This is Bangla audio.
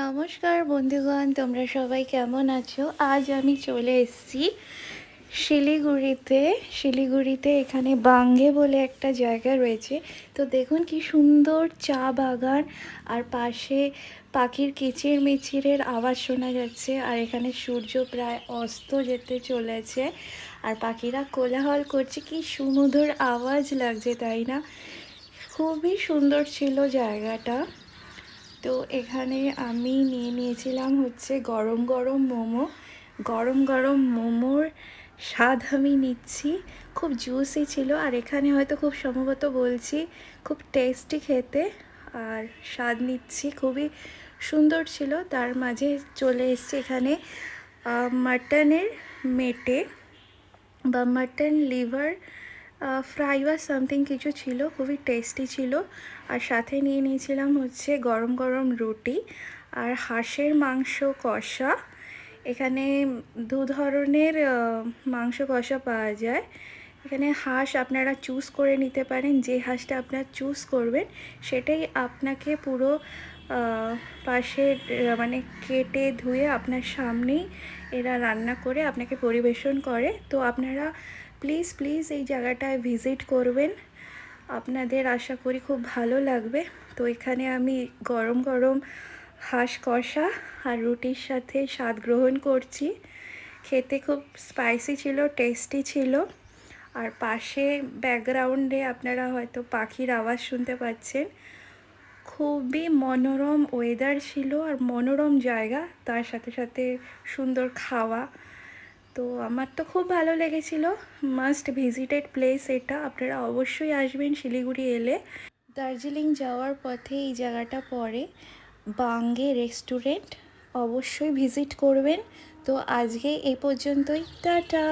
নমস্কার বন্ধুগণ, তোমরা সবাই কেমন আছো? আজ আমি চলে এসেছি শিলিগুড়িতে এখানে বাঙ্গে বলে একটা জায়গা রয়েছে। তো দেখুন কি সুন্দর চা বাগান, আর পাশে পাখির কিচিরমিচিরের আওয়াজ শোনা যাচ্ছে। আর এখানে সূর্য প্রায় অস্ত যেতে চলেছে, আর পাখিরা কোলাহল করছে। কি সুমধুর আওয়াজ লাগছে, তাই না? খুবই সুন্দর ছিল জায়গাটা। তো এখানে আমি নিয়েছিলাম হচ্ছে গরম গরম মোমো। গরম গরম মোমোর স্বাদ আমি নিচ্ছি, খুব জুসি ছিল। আর এখানে হয়তো খুব সম্ভবত বলছি খুব টেস্টি খেতে, আর স্বাদ নিচ্ছি, খুবই সুন্দর ছিল। তার মাঝে চলে এসছে এখানে মাটনের মেটে বা মাটন লিভার ফ্রাই বা সামথিং কিছু ছিল, খুবই টেস্টি ছিল। আর সাথে নিয়েছিলাম হচ্ছে গরম গরম রুটি আর হাঁসের মাংস কষা। এখানে দু ধরনের মাংস কষা পাওয়া যায়। এখানে হাঁস আপনারা চুজ করে নিতে পারেন, যে হাঁসটা আপনারা চুজ করবেন সেটাই আপনাকে পুরো পাশে মানে কেটে ধুয়ে আপনার সামনেই এরা রান্না করে আপনাকে পরিবেশন করে। তো আপনারা প্লিজ এই জায়গাটায় ভিজিট করবেন, আপনাদের আশা করি খুব ভালো লাগবে। তো এখানে আমি গরম গরম হাঁস কষা আর রুটির সাথে স্বাদ গ্রহণ করছি। খেতে খুব স্পাইসি ছিল, টেস্টি ছিল। আর পাশে ব্যাকগ্রাউন্ডে আপনারা হয়তো পাখির আওয়াজ শুনতে পাচ্ছেন। খুবই মনোরম ওয়েদার ছিল আর মনোরম জায়গা, তার সাথে সাথে সুন্দর খাওয়া। তো আমার তো খুব ভালো লেগেছিল। মাস্ট ভিজিটেড প্লেস এটা, আপনারা অবশ্যই আসবেন শিলিগুড়ি এলে। দার্জিলিং যাওয়ার পথে এই জায়গাটা পড়ে, বাঙ্গে রেস্টুরেন্ট, অবশ্যই ভিজিট করবেন। তো আজকে এই পর্যন্তই, টাটা।